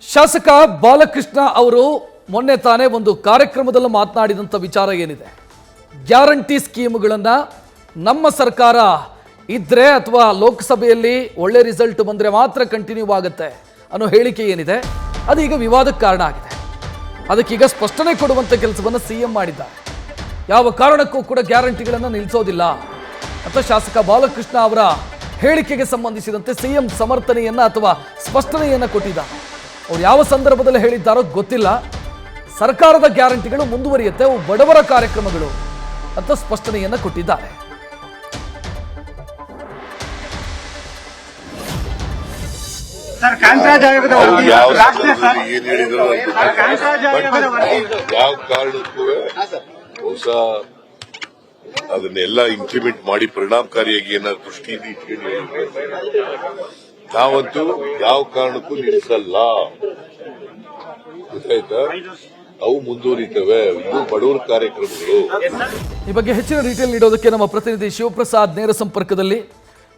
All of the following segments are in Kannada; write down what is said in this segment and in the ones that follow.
ಶಾಸಕ ಬಾಲಕೃಷ್ಣ ಅವರು ಮೊನ್ನೆ ತಾನೇ ಒಂದು ಕಾರ್ಯಕ್ರಮದಲ್ಲಿ ಮಾತನಾಡಿದಂಥ ವಿಚಾರ ಏನಿದೆ, ಗ್ಯಾರಂಟಿ ಸ್ಕೀಮ್ಗಳನ್ನು ನಮ್ಮ ಸರ್ಕಾರ ಇದ್ರೆ ಅಥವಾ ಲೋಕಸಭೆಯಲ್ಲಿ ಒಳ್ಳೆ ರಿಸಲ್ಟ್ ಬಂದರೆ ಮಾತ್ರ ಕಂಟಿನ್ಯೂ ಆಗುತ್ತೆ ಅನ್ನೋ ಹೇಳಿಕೆ ಏನಿದೆ ಅದು ಈಗ ವಿವಾದಕ್ಕೆ ಕಾರಣ ಆಗಿದೆ. ಅದಕ್ಕೀಗ ಸ್ಪಷ್ಟನೆ ಕೊಡುವಂಥ ಕೆಲಸವನ್ನು ಸಿಎಂ ಮಾಡಿದ್ದಾರೆ. ಯಾವ ಕಾರಣಕ್ಕೂ ಕೂಡ ಗ್ಯಾರಂಟಿಗಳನ್ನು ನಿಲ್ಲಿಸೋದಿಲ್ಲ ಅಂತ ಶಾಸಕ ಬಾಲಕೃಷ್ಣ ಅವರ ಹೇಳಿಕೆಗೆ ಸಂಬಂಧಿಸಿದಂತೆ ಸಿಎಂ ಸಮರ್ಥನೆಯನ್ನು ಅಥವಾ ಸ್ಪಷ್ಟನೆಯನ್ನು ಕೊಟ್ಟಿದ್ದಾರೆ. ಅವ್ರು ಯಾವ ಸಂದರ್ಭದಲ್ಲಿ ಹೇಳಿದ್ದಾರೋ ಗೊತ್ತಿಲ್ಲ. ಸರ್ಕಾರದ ಗ್ಯಾರಂಟಿಗಳು ಮುಂದುವರಿಯುತ್ತೆ, ಅವು ಬಡವರ ಕಾರ್ಯಕ್ರಮಗಳು ಅಂತ ಸ್ಪಷ್ಟನೆಯನ್ನು ಕೊಟ್ಟಿದ್ದಾರೆ. ಸರ್ ಕಾಂತರಾಜ್ ಆಯೋಗದ ಯಾವ ಕಾರಣಕ್ಕೂ ಹೊಸ ಅದನ್ನೆಲ್ಲ ಇಂಪ್ಲಿಮೆಂಟ್ ಮಾಡಿ ಪರಿಣಾಮಕಾರಿಯಾಗಿ ಏನಾದ್ರು ದೃಷ್ಟಿಯಿಂದ ಇಟ್ಕೊಂಡು ನಾವಂತೂ ಯಾವ ಕಾರಣಕ್ಕೂ ನಿಲ್ಲಿಸಲ್ಲ. ಗೊತ್ತಾಯ್ತಾ? ಅವು ಮುಂದುವರಿತವೆ. ಇದು ಬಡವರ ಕಾರ್ಯಕ್ರಮಗಳು. ಈ ಬಗ್ಗೆ ಹೆಚ್ಚಿನ ಡೀಟೇಲ್ ನೀಡೋದಕ್ಕೆ ನಮ್ಮ ಪ್ರತಿನಿಧಿ ಶಿವಪ್ರಸಾದ್ ನೇರ ಸಂಪರ್ಕದಲ್ಲಿ.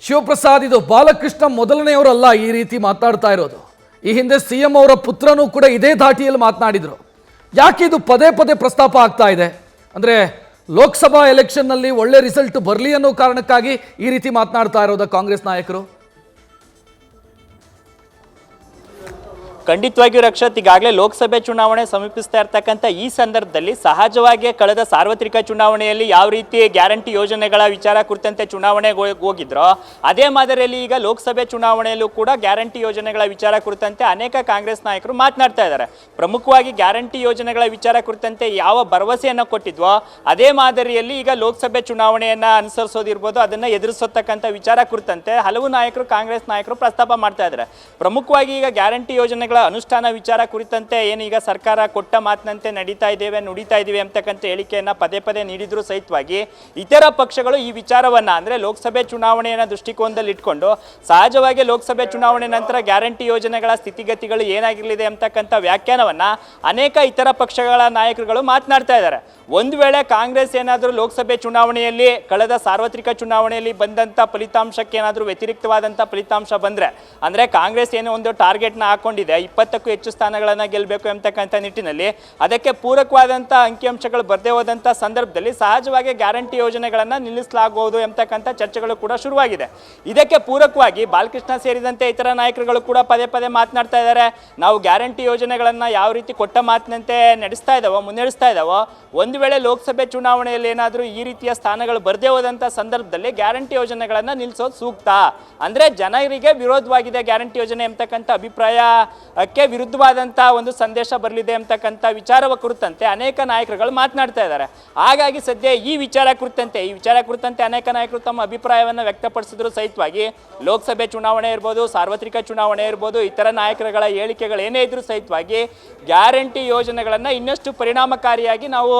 ಶಿವಪ್ರಸಾದ್, ಇದು ಬಾಲಕೃಷ್ಣ ಮೊದಲನೆಯವರಲ್ಲ ಈ ರೀತಿ ಮಾತನಾಡ್ತಾ ಇರೋದು. ಈ ಹಿಂದೆ ಸಿಎಂ ಅವರ ಪುತ್ರನೂ ಕೂಡ ಇದೇ ಧಾಟಿಯಲ್ಲಿ ಮಾತನಾಡಿದ್ರು. ಯಾಕೆ ಇದು ಪದೇ ಪದೇ ಪ್ರಸ್ತಾಪ ಆಗ್ತಾ ಇದೆ? ಅಂದ್ರೆ ಲೋಕಸಭಾ ಎಲೆಕ್ಷನ್ನಲ್ಲಿ ಒಳ್ಳೆ ರಿಸಲ್ಟ್ ಬರಲಿ ಅನ್ನೋ ಕಾರಣಕ್ಕಾಗಿ ಈ ರೀತಿ ಮಾತನಾಡ್ತಾ ಇರೋದ ಕಾಂಗ್ರೆಸ್ ನಾಯಕರು? ಖಂಡಿತವಾಗಿಯೂ ರಕ್ಷತ್, ಈಗಾಗಲೇ ಲೋಕಸಭೆ ಚುನಾವಣೆ ಸಮೀಪಿಸ್ತಾ ಇರ್ತಕ್ಕಂಥ ಈ ಸಂದರ್ಭದಲ್ಲಿ ಸಹಜವಾಗಿ ಕಳೆದ ಸಾರ್ವತ್ರಿಕ ಚುನಾವಣೆಯಲ್ಲಿ ಯಾವ ರೀತಿ ಗ್ಯಾರಂಟಿ ಯೋಜನೆಗಳ ವಿಚಾರ ಕುರಿತಂತೆ ಚುನಾವಣೆಗೆ ಹೋಗಿದ್ರೋ ಅದೇ ಮಾದರಿಯಲ್ಲಿ ಈಗ ಲೋಕಸಭೆ ಚುನಾವಣೆಯಲ್ಲೂ ಕೂಡ ಗ್ಯಾರಂಟಿ ಯೋಜನೆಗಳ ವಿಚಾರ ಕುರಿತಂತೆ ಅನೇಕ ಕಾಂಗ್ರೆಸ್ ನಾಯಕರು ಮಾತನಾಡ್ತಾ ಇದ್ದಾರೆ. ಪ್ರಮುಖವಾಗಿ ಗ್ಯಾರಂಟಿ ಯೋಜನೆಗಳ ವಿಚಾರ ಕುರಿತಂತೆ ಯಾವ ಭರವಸೆಯನ್ನು ಕೊಟ್ಟಿದ್ವೋ ಅದೇ ಮಾದರಿಯಲ್ಲಿ ಈಗ ಲೋಕಸಭೆ ಚುನಾವಣೆಯನ್ನ ಅನುಸರಿಸೋದಿರ್ಬೋದು, ಅದನ್ನ ಎದುರಿಸತಕ್ಕಂಥ ವಿಚಾರ ಕುರಿತಂತೆ ಹಲವು ನಾಯಕರು, ಕಾಂಗ್ರೆಸ್ ನಾಯಕರು ಪ್ರಸ್ತಾಪ ಮಾಡ್ತಾ ಇದ್ದಾರೆ. ಪ್ರಮುಖವಾಗಿ ಈಗ ಗ್ಯಾರಂಟಿ ಯೋಜನೆಗಳ ಅನುಷ್ಠಾನ ವಿಚಾರ ಕುರಿತಂತೆ ಏನೀಗ ಸರ್ಕಾರ ಕೊಟ್ಟ ಮಾತಿನಂತೆ ನುಡಿತಾ ಇದ್ದೀವಿ ಅಂತಕ್ಕಂಥ ಹೇಳಿಕೆಯನ್ನ ಪದೇ ಪದೇ ನೀಡಿದ್ರು ಸಹಿತವಾಗಿ ಇತರ ಪಕ್ಷಗಳು ಈ ವಿಚಾರವನ್ನ ಅಂದ್ರೆ ಲೋಕಸಭೆ ಚುನಾವಣೆಯನ್ನ ದೃಷ್ಟಿಕೋನದಲ್ಲಿ ಇಟ್ಕೊಂಡು ಸಹಜವಾಗಿ ಲೋಕಸಭೆ ಚುನಾವಣೆ ನಂತರ ಗ್ಯಾರಂಟಿ ಯೋಜನೆಗಳ ಸ್ಥಿತಿಗತಿಗಳು ಏನಾಗಿರಲಿದೆ ಅಂತಕ್ಕಂಥ ವ್ಯಾಖ್ಯಾನವನ್ನ ಅನೇಕ ಇತರ ಪಕ್ಷಗಳ ನಾಯಕರುಗಳು ಮಾತನಾಡ್ತಾ ಇದ್ದಾರೆ. ಒಂದು ವೇಳೆ ಕಾಂಗ್ರೆಸ್ ಏನಾದರೂ ಲೋಕಸಭೆ ಚುನಾವಣೆಯಲ್ಲಿ ಕಳೆದ ಸಾರ್ವತ್ರಿಕ ಚುನಾವಣೆಯಲ್ಲಿ ಬಂದಂತ ಫಲಿತಾಂಶಕ್ಕೆ ಏನಾದರೂ ವ್ಯತಿರಿಕ್ತವಾದಂಥ ಫಲಿತಾಂಶ ಬಂದ್ರೆ ಅಂದ್ರೆ ಕಾಂಗ್ರೆಸ್ ಏನೋ ಒಂದು ಟಾರ್ಗೆಟ್ನ ಹಾಕೊಂಡಿದೆ 20ಕ್ಕೂ ಹೆಚ್ಚು ಸ್ಥಾನಗಳನ್ನು ಗೆಲ್ಲಬೇಕು ಎಂಬತಕ್ಕಂಥ ನಿಟ್ಟಿನಲ್ಲಿ ಅದಕ್ಕೆ ಪೂರಕವಾದಂಥ ಅಂಕಿಅಂಶಗಳು ಬರದೇ ಹೋದಂಥ ಸಂದರ್ಭದಲ್ಲಿ ಸಹಜವಾಗಿ ಗ್ಯಾರಂಟಿ ಯೋಜನೆಗಳನ್ನು ನಿಲ್ಲಿಸಲಾಗುವುದು ಎಂಬತಕ್ಕಂಥ ಚರ್ಚೆಗಳು ಕೂಡ ಶುರುವಾಗಿದೆ. ಇದಕ್ಕೆ ಪೂರಕವಾಗಿ ಬಾಲಕೃಷ್ಣ ಸೇರಿದಂತೆ ಇತರ ನಾಯಕರುಗಳು ಕೂಡ ಪದೇ ಪದೇ ಮಾತನಾಡ್ತಾ ಇದ್ದಾರೆ. ನಾವು ಗ್ಯಾರಂಟಿ ಯೋಜನೆಗಳನ್ನು ಯಾವ ರೀತಿ ಕೊಟ್ಟ ಮಾತಿನಂತೆ ಮುನ್ನಡೆಸ್ತಾ ಇದ್ದಾವೋ ಒಂದು ವೇಳೆ ಲೋಕಸಭೆ ಚುನಾವಣೆಯಲ್ಲಿ ಏನಾದರೂ ಈ ರೀತಿಯ ಸ್ಥಾನಗಳು ಬರದೇ ಹೋದಂಥ ಸಂದರ್ಭದಲ್ಲಿ ಗ್ಯಾರಂಟಿ ಯೋಜನೆಗಳನ್ನು ನಿಲ್ಲಿಸೋದು ಸೂಕ್ತ. ಅಂದರೆ ಜನರಿಗೆ ವಿರೋಧವಾಗಿದೆ ಗ್ಯಾರಂಟಿ ಯೋಜನೆ ಎಂಬತಕ್ಕಂಥ ಅಭಿಪ್ರಾಯಕ್ಕೆ ವಿರುದ್ಧವಾದಂಥ ಒಂದು ಸಂದೇಶ ಬರಲಿದೆ ಎಂಬತಕ್ಕಂಥ ವಿಚಾರವ ಕುರಿತಂತೆ ಅನೇಕ ನಾಯಕರುಗಳು ಮಾತನಾಡ್ತಾ ಇದ್ದಾರೆ. ಹಾಗಾಗಿ ಸದ್ಯ ಈ ವಿಚಾರ ಕುರಿತಂತೆ ಅನೇಕ ನಾಯಕರು ತಮ್ಮ ಅಭಿಪ್ರಾಯವನ್ನು ವ್ಯಕ್ತಪಡಿಸಿದ್ರು ಸಹಿತವಾಗಿ ಲೋಕಸಭೆ ಚುನಾವಣೆ ಇರ್ಬೋದು, ಸಾರ್ವತ್ರಿಕ ಚುನಾವಣೆ ಇರ್ಬೋದು, ಇತರ ನಾಯಕರುಗಳ ಹೇಳಿಕೆಗಳು ಏನೇ ಇದ್ರೂ ಸಹಿತವಾಗಿ ಗ್ಯಾರಂಟಿ ಯೋಜನೆಗಳನ್ನು ಇನ್ನಷ್ಟು ಪರಿಣಾಮಕಾರಿಯಾಗಿ ನಾವು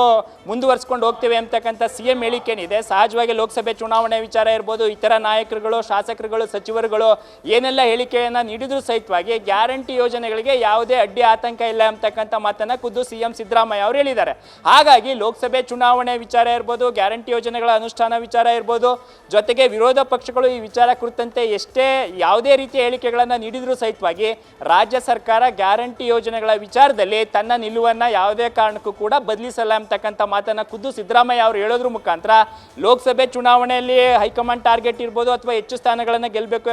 ಮುಂದುವರಿಸ್ಕೊಂಡು ಹೋಗ್ತೇವೆ ಅಂತಕ್ಕಂಥ ಸಿಎಂ ಹೇಳಿಕೆ ಏನಿದೆ. ಸಹಜವಾಗಿ ಲೋಕಸಭೆ ಚುನಾವಣೆ ವಿಚಾರ ಇರ್ಬೋದು, ಇತರ ನಾಯಕರುಗಳು, ಶಾಸಕರುಗಳು, ಸಚಿವರುಗಳು ಏನೆಲ್ಲ ಹೇಳಿಕೆಯನ್ನು ನೀಡಿದ್ರು ಸಹಿತವಾಗಿ ಗ್ಯಾರಂಟಿ ಯೋಜನೆಗಳಿಗೆ ಯಾವುದೇ ಅಡ್ಡಿ ಆತಂಕ ಇಲ್ಲ ಅಂತಕ್ಕಂಥ ಮಾತನ್ನ ಖುದ್ದು ಸಿಎಂ ಸಿದ್ದರಾಮಯ್ಯ ಅವರು ಹೇಳಿದ್ದಾರೆ. ಹಾಗಾಗಿ ಲೋಕಸಭೆ ಚುನಾವಣೆ ವಿಚಾರ ಇರ್ಬೋದು, ಗ್ಯಾರಂಟಿ ಯೋಜನೆಗಳ ಅನುಷ್ಠಾನ ವಿಚಾರ ಇರ್ಬೋದು, ಜೊತೆಗೆ ವಿರೋಧ ಪಕ್ಷಗಳು ಈ ವಿಚಾರ ಕುರಿತಂತೆ ಯಾವುದೇ ರೀತಿಯ ಹೇಳಿಕೆಗಳನ್ನು ನೀಡಿದ್ರು ಸಹಿತವಾಗಿ ರಾಜ್ಯ ಸರ್ಕಾರ ಗ್ಯಾರಂಟಿ ಯೋಜನೆಗಳ ವಿಚಾರದಲ್ಲಿ ತನ್ನ ನಿಲುವನ್ನ ಯಾವುದೇ ಕಾರಣಕ್ಕೂ ಕೂಡ ಬದಲಿಸಲ್ಲ ಅಂತಕ್ಕಂಥ ಮಾತನ್ನ ಖುದ್ದು ಸಿದ್ದರಾಮಯ್ಯ ಅವರು ಹೇಳೋದ್ರ ಮುಖಾಂತರ ಲೋಕಸಭೆ ಚುನಾವಣೆಯಲ್ಲಿ ಹೈಕಮಾಂಡ್ ಟಾರ್ಗೆಟ್ ಇರ್ಬೋದು ಅಥವಾ ಹೆಚ್ಚು ಸ್ಥಾನಗಳನ್ನು ಗೆಲ್ಲಬೇಕು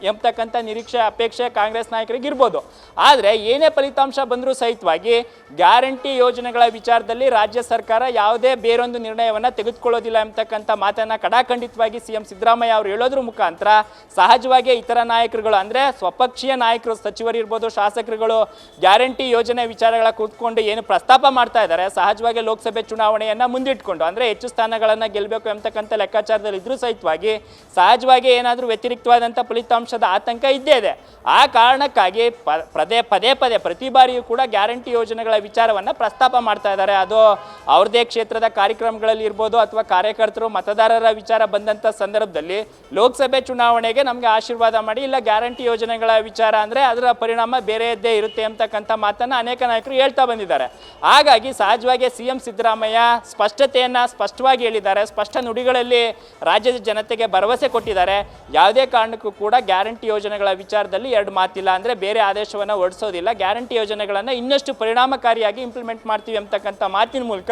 ಎಂಬತಕ್ಕಂಥ ನಿರೀಕ್ಷೆ, ಅಪೇಕ್ಷೆ ಕಾಂಗ್ರೆಸ್ ನಾಯಕರಿಗೆ ಇರ್ಬೋದು. ಆದರೆ ಏನೇ ಫಲಿತಾಂಶ ಬಂದರೂ ಸಹಿತವಾಗಿ ಗ್ಯಾರಂಟಿ ಯೋಜನೆಗಳ ವಿಚಾರದಲ್ಲಿ ರಾಜ್ಯ ಸರ್ಕಾರ ಯಾವುದೇ ಬೇರೊಂದು ನಿರ್ಣಯವನ್ನು ತೆಗೆದುಕೊಳ್ಳೋದಿಲ್ಲ ಎಂಬತಕ್ಕಂಥ ಮಾತನ್ನ ಕಡಾಖಂಡಿತವಾಗಿ ಸಿಎಂ ಸಿದ್ದರಾಮಯ್ಯ ಅವರು ಹೇಳೋದ್ರ ಮುಖಾಂತರ ಸಹಜವಾಗಿ ಇತರ ನಾಯಕರುಗಳು ಅಂದ್ರೆ ಸ್ವಪಕ್ಷೀಯ ನಾಯಕರು, ಸಚಿವರಿರ್ಬೋದು, ಶಾಸಕರುಗಳು ಗ್ಯಾರಂಟಿ ಯೋಜನೆ ವಿಚಾರಗಳ ಕೂತ್ಕೊಂಡು ಏನು ಪ್ರಸ್ತಾಪ ಮಾಡ್ತಾ ಇದ್ದಾರೆ ಸಹಜವಾಗಿ ಲೋಕಸಭೆ ಚುನಾವಣೆಯನ್ನ ಮುಂದಿಟ್ಕೊಂಡು ಅಂದ್ರೆ ಹೆಚ್ಚು ಸ್ಥಾನಗಳನ್ನು ಗೆಲ್ಲಬೇಕು ಎಂಬತಕ್ಕಂಥ ಲೆಕ್ಕಾಚಾರದಲ್ಲಿ ಇದ್ರೂ ಸಹಿತವಾಗಿ ಸಹಜವಾಗಿ ಏನಾದರೂ ವ್ಯತಿರಿಕ್ತವಾದಂಥ ಫಲಿತಾಂಶದ ಆತಂಕ ಇದ್ದೇ ಇದೆ. ಆ ಕಾರಣಕ್ಕಾಗಿ ಪದೇ ಪದೇ ಪ್ರತಿ ಬಾರಿಯೂ ಕೂಡ ಗ್ಯಾರಂಟಿ ಯೋಜನೆಗಳ ವಿಚಾರವನ್ನು ಪ್ರಸ್ತಾಪ ಮಾಡ್ತಾ ಇದ್ದಾರೆ. ಅದು ಅವ್ರದೇ ಕ್ಷೇತ್ರದ ಕಾರ್ಯಕ್ರಮಗಳಲ್ಲಿ ಇರ್ಬೋದು ಅಥವಾ ಕಾರ್ಯಕರ್ತರು, ಮತದಾರರ ವಿಚಾರ ಬಂದಂಥ ಸಂದರ್ಭದಲ್ಲಿ ಲೋಕಸಭೆ ಚುನಾವಣೆಗೆ ನಮಗೆ ಆಶೀರ್ವಾದ ಮಾಡಿ, ಇಲ್ಲ ಗ್ಯಾರಂಟಿ ಯೋಜನೆಗಳ ವಿಚಾರ ಅಂದರೆ ಅದರ ಪರಿಣಾಮ ಬೇರೆಯದ್ದೇ ಇರುತ್ತೆ ಅಂತಕ್ಕಂಥ ಮಾತನ್ನು ಅನೇಕ ನಾಯಕರು ಹೇಳ್ತಾ ಬಂದಿದ್ದಾರೆ. ಹಾಗಾಗಿ ಸಹಜವಾಗಿ ಸಿಎಂ ಸಿದ್ದರಾಮಯ್ಯ ಸ್ಪಷ್ಟವಾಗಿ ಹೇಳಿದ್ದಾರೆ, ಸ್ಪಷ್ಟ ನುಡಿಗಳಲ್ಲಿ ರಾಜ್ಯದ ಜನತೆಗೆ ಭರವಸೆ ಕೊಟ್ಟಿದ್ದಾರೆ. ಯಾವುದೇ ಕಾರಣಕ್ಕೂ ಕೂಡ ಗ್ಯಾರಂಟಿ ಯೋಜನೆಗಳ ವಿಚಾರದಲ್ಲಿ ಎರಡು ಮಾತಿಲ್ಲ, ಅಂದರೆ ಬೇರೆ ಆದೇಶವನ್ನು ಹೊರಡಿಸೋದಿಲ್ಲ, ಗ್ಯಾರಂಟಿ ಯೋಜನೆಗಳನ್ನು ಇನ್ನಷ್ಟು ಪರಿಣಾಮಕಾರಿಯಾಗಿ ಇಂಪ್ಲಿಮೆಂಟ್ ಮಾಡ್ತೀವಿ ಅಂತಕ್ಕಂಥ ಮಾತಿನ ಮೂಲಕ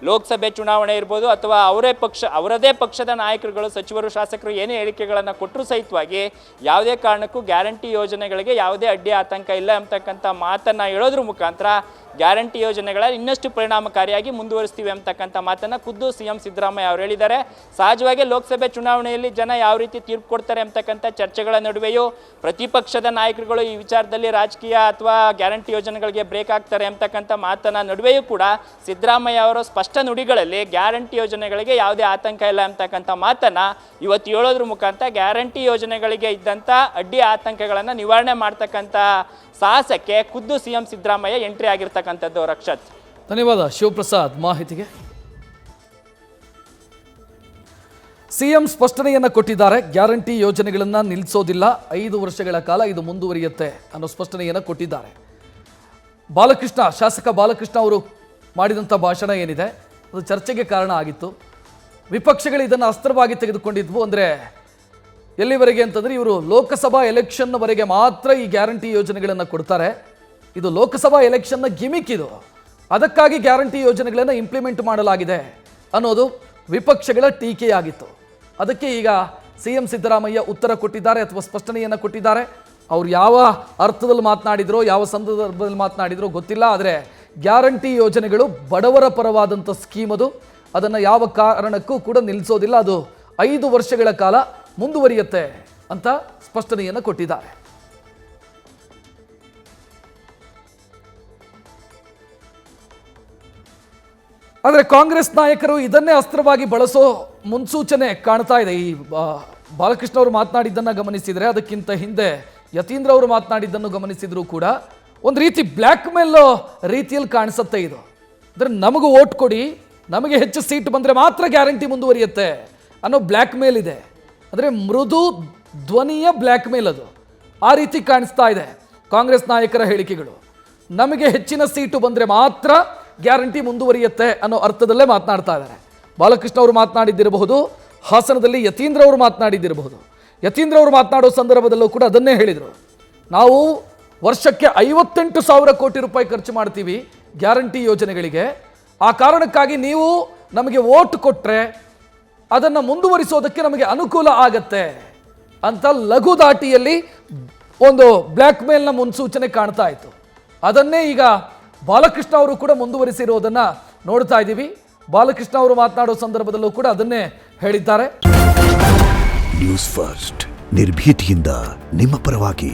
ಲೋಕಸಭೆ ಚುನಾವಣೆ ಇರ್ಬೋದು ಅಥವಾ ಅವರದೇ ಪಕ್ಷದ ನಾಯಕರುಗಳು, ಸಚಿವರು, ಶಾಸಕರು ಏನೇ ಹೇಳಿಕೆಗಳನ್ನು ಕೊಟ್ಟರೂ ಸಹಿತವಾಗಿ ಯಾವುದೇ ಕಾರಣಕ್ಕೂ ಗ್ಯಾರಂಟಿ ಯೋಜನೆಗಳಿಗೆ ಯಾವುದೇ ಅಡ್ಡಿ ಆತಂಕ ಇಲ್ಲ ಅಂತಕ್ಕಂಥ ಮಾತನ್ನು ಹೇಳೋದ್ರ ಮುಖಾಂತರ ಗ್ಯಾರಂಟಿ ಯೋಜನೆಗಳ ಇನ್ನಷ್ಟು ಪರಿಣಾಮಕಾರಿಯಾಗಿ ಮುಂದುವರಿಸ್ತೀವಿ ಅಂತಕ್ಕಂಥ ಮಾತನ್ನು ಖುದ್ದು CM ಸಿದ್ದರಾಮಯ್ಯ ಅವರು ಹೇಳಿದ್ದಾರೆ. ಸಹಜವಾಗಿ ಲೋಕಸಭೆ ಚುನಾವಣೆಯಲ್ಲಿ ಜನ ಯಾವ ರೀತಿ ತೀರ್ಪು ಕೊಡ್ತಾರೆ ಅಂತಕ್ಕಂಥ ಚರ್ಚೆಗಳ ನಡುವೆಯೂ ಪ್ರತಿಪಕ್ಷದ ನಾಯಕರುಗಳು ಈ ವಿಚಾರದಲ್ಲಿ ರಾಜಕೀಯ ಅಥವಾ ಗ್ಯಾರಂಟಿ ಯೋಜನೆಗಳಿಗೆ ಬ್ರೇಕ್ ಆಗ್ತಾರೆ ಅಂತಕ್ಕಂಥ ಮಾತನ್ನ ನಡುವೆಯೂ ಕೂಡ ಸಿದ್ದರಾಮಯ್ಯ ಅವರ ಸ್ಪಷ್ಟ ನುಡಿಗಳಲ್ಲಿ ಗ್ಯಾರಂಟಿ ಯೋಜನೆಗಳಿಗೆ ಯಾವುದೇ ಆತಂಕ ಇಲ್ಲ ಅಂತಕ್ಕಂಥ ಮಾತನ್ನ ಇವತ್ತು ಹೇಳೋದ್ರ ಮುಖಾಂತರ ಗ್ಯಾರಂಟಿ ಯೋಜನೆಗಳಿಗೆ ಇದ್ದಂಥ ಅಡ್ಡಿ ಆತಂಕಗಳನ್ನು ನಿವಾರಣೆ ಮಾಡ್ತಕ್ಕಂಥ ಸಾಹಸಕ್ಕೆ ಖುದ್ದು CM ಸಿದ್ದರಾಮಯ್ಯ ಎಂಟ್ರಿ ಆಗಿರ್ತಕ್ಕಂಥದ್ದು. ರಕ್ಷತ್, ಧನ್ಯವಾದ ಶಿವಪ್ರಸಾದ್ ಮಾಹಿತಿಗೆ. CM ಸ್ಪಷ್ಟನೆಯನ್ನು ಕೊಟ್ಟಿದ್ದಾರೆ. ಗ್ಯಾರಂಟಿ ಯೋಜನೆಗಳನ್ನು ನಿಲ್ಲಿಸೋದಿಲ್ಲ, 5 ವರ್ಷಗಳ ಕಾಲ ಇದು ಮುಂದುವರಿಯುತ್ತೆ ಅನ್ನೋ ಸ್ಪಷ್ಟನೆಯನ್ನು ಕೊಟ್ಟಿದ್ದಾರೆ. ಶಾಸಕ ಬಾಲಕೃಷ್ಣ ಅವರು ಮಾಡಿದಂಥ ಭಾಷಣ ಏನಿದೆ ಅದು ಚರ್ಚೆಗೆ ಕಾರಣ ಆಗಿತ್ತು. ವಿಪಕ್ಷಗಳು ಇದನ್ನು ಅಸ್ತ್ರವಾಗಿ ತೆಗೆದುಕೊಂಡಿದ್ವು. ಅಂದರೆ ಎಲ್ಲಿವರೆಗೆ ಅಂತಂದರೆ ಇವರು ಲೋಕಸಭಾ ಎಲೆಕ್ಷನ್ನವರೆಗೆ ಮಾತ್ರ ಈ ಗ್ಯಾರಂಟಿ ಯೋಜನೆಗಳನ್ನು ಕೊಡ್ತಾರೆ, ಇದು ಲೋಕಸಭಾ ಎಲೆಕ್ಷನ್ನ ಗಿಮಿಕ್, ಇದು ಅದಕ್ಕಾಗಿ ಗ್ಯಾರಂಟಿ ಯೋಜನೆಗಳನ್ನು ಇಂಪ್ಲಿಮೆಂಟ್ ಮಾಡಲಾಗಿದೆ ಅನ್ನೋದು ವಿಪಕ್ಷಗಳ ಟೀಕೆಯಾಗಿತ್ತು. ಅದಕ್ಕೆ ಈಗ CM ಸಿದ್ದರಾಮಯ್ಯ ಉತ್ತರ ಕೊಟ್ಟಿದ್ದಾರೆ ಅಥವಾ ಸ್ಪಷ್ಟನೆಯನ್ನು ಕೊಟ್ಟಿದ್ದಾರೆ. ಅವ್ರು ಯಾವ ಅರ್ಥದಲ್ಲಿ ಮಾತನಾಡಿದ್ರೋ, ಯಾವ ಸಂದರ್ಭದಲ್ಲಿ ಮಾತನಾಡಿದ್ರೋ ಗೊತ್ತಿಲ್ಲ. ಆದರೆ ಗ್ಯಾರಂಟಿ ಯೋಜನೆಗಳು ಬಡವರ ಪರವಾದಂಥ ಸ್ಕೀಮ್, ಅದನ್ನು ಯಾವ ಕಾರಣಕ್ಕೂ ಕೂಡ ನಿಲ್ಲಿಸೋದಿಲ್ಲ, ಅದು 5 ವರ್ಷಗಳ ಕಾಲ ಮುಂದುವರಿಯುತ್ತೆ ಅಂತ ಸ್ಪಷ್ಟನೆಯನ್ನು ಕೊಟ್ಟಿದ್ದಾರೆ. ಆದರೆ ಕಾಂಗ್ರೆಸ್ ನಾಯಕರು ಇದನ್ನೇ ಅಸ್ತ್ರವಾಗಿ ಬಳಸೋ ಮುನ್ಸೂಚನೆ ಕಾಣ್ತಾ ಇದೆ. ಈ ಬಾಲಕೃಷ್ಣ ಅವರು ಮಾತನಾಡಿದ್ದನ್ನು ಗಮನಿಸಿದರೆ, ಅದಕ್ಕಿಂತ ಹಿಂದೆ ಯತೀಂದ್ರ ಅವರು ಮಾತನಾಡಿದ್ದನ್ನು ಗಮನಿಸಿದ್ರು ಕೂಡ ಒಂದು ರೀತಿ ಬ್ಲ್ಯಾಕ್ ಮೇಲ್ ರೀತಿಯಲ್ಲಿ ಕಾಣಿಸುತ್ತೆ ಇದು. ಅಂದರೆ ನಮಗೂ ಓಟ್ ಕೊಡಿ, ನಮಗೆ ಹೆಚ್ಚು ಸೀಟ್ ಬಂದರೆ ಮಾತ್ರ ಗ್ಯಾರಂಟಿ ಮುಂದುವರಿಯುತ್ತೆ ಅನ್ನೋ ಬ್ಲ್ಯಾಕ್ ಮೇಲ್ ಇದೆ. ಅಂದರೆ ಮೃದು ಧ್ವನಿಯ ಬ್ಲ್ಯಾಕ್ ಮೇಲ್ ಅದು. ಆ ರೀತಿ ಕಾಣಿಸ್ತಾ ಇದೆ ಕಾಂಗ್ರೆಸ್ ನಾಯಕರ ಹೇಳಿಕೆಗಳು. ನಮಗೆ ಹೆಚ್ಚಿನ ಸೀಟು ಬಂದರೆ ಮಾತ್ರ ಗ್ಯಾರಂಟಿ ಮುಂದುವರಿಯುತ್ತೆ ಅನ್ನೋ ಅರ್ಥದಲ್ಲೇ ಮಾತನಾಡ್ತಾ ಇದ್ದಾರೆ. ಬಾಲಕೃಷ್ಣ ಅವರು ಮಾತನಾಡಿದ್ದಿರಬಹುದು, ಹಾಸನದಲ್ಲಿ ಯತೀಂದ್ರ ಅವರು ಮಾತನಾಡಿದ್ದಿರಬಹುದು. ಯತೀಂದ್ರ ಅವರು ಮಾತನಾಡೋ ಸಂದರ್ಭದಲ್ಲೂ ಕೂಡ ಅದನ್ನೇ ಹೇಳಿದರು. ನಾವು ವರ್ಷಕ್ಕೆ 58,000 ಕೋಟಿ ರೂಪಾಯಿ ಖರ್ಚು ಮಾಡ್ತೀವಿ ಗ್ಯಾರಂಟಿ ಯೋಜನೆಗಳಿಗೆ, ಆ ಕಾರಣಕ್ಕಾಗಿ ನೀವು ನಮಗೆ ವೋಟ್ ಕೊಟ್ಟರೆ ಅದನ್ನು ಮುಂದುವರಿಸೋದಕ್ಕೆ ನಮಗೆ ಅನುಕೂಲ ಆಗತ್ತೆ ಅಂತ ಲಘು ದಾಟಿಯಲ್ಲಿ ಒಂದು ಬ್ಲ್ಯಾಕ್ ಮೇಲ್ನ ಮುನ್ಸೂಚನೆ ಕಾಣ್ತಾ ಇತ್ತು. ಅದನ್ನೇ ಈಗ ಬಾಲಕೃಷ್ಣ ಅವರು ಕೂಡ ಮುಂದುವರಿಸಿರೋದನ್ನು ನೋಡ್ತಾ ಇದ್ದೀವಿ. ಬಾಲಕೃಷ್ಣ ಅವರು ಮಾತನಾಡೋ ಸಂದರ್ಭದಲ್ಲೂ ಕೂಡ ಅದನ್ನೇ ಹೇಳಿದ್ದಾರೆ. ನ್ಯೂಸ್ ಫಸ್ಟ್, ನಿರ್ಭೀತಿಯಿಂದ ನಿಮ್ಮ ಪರವಾಗಿ.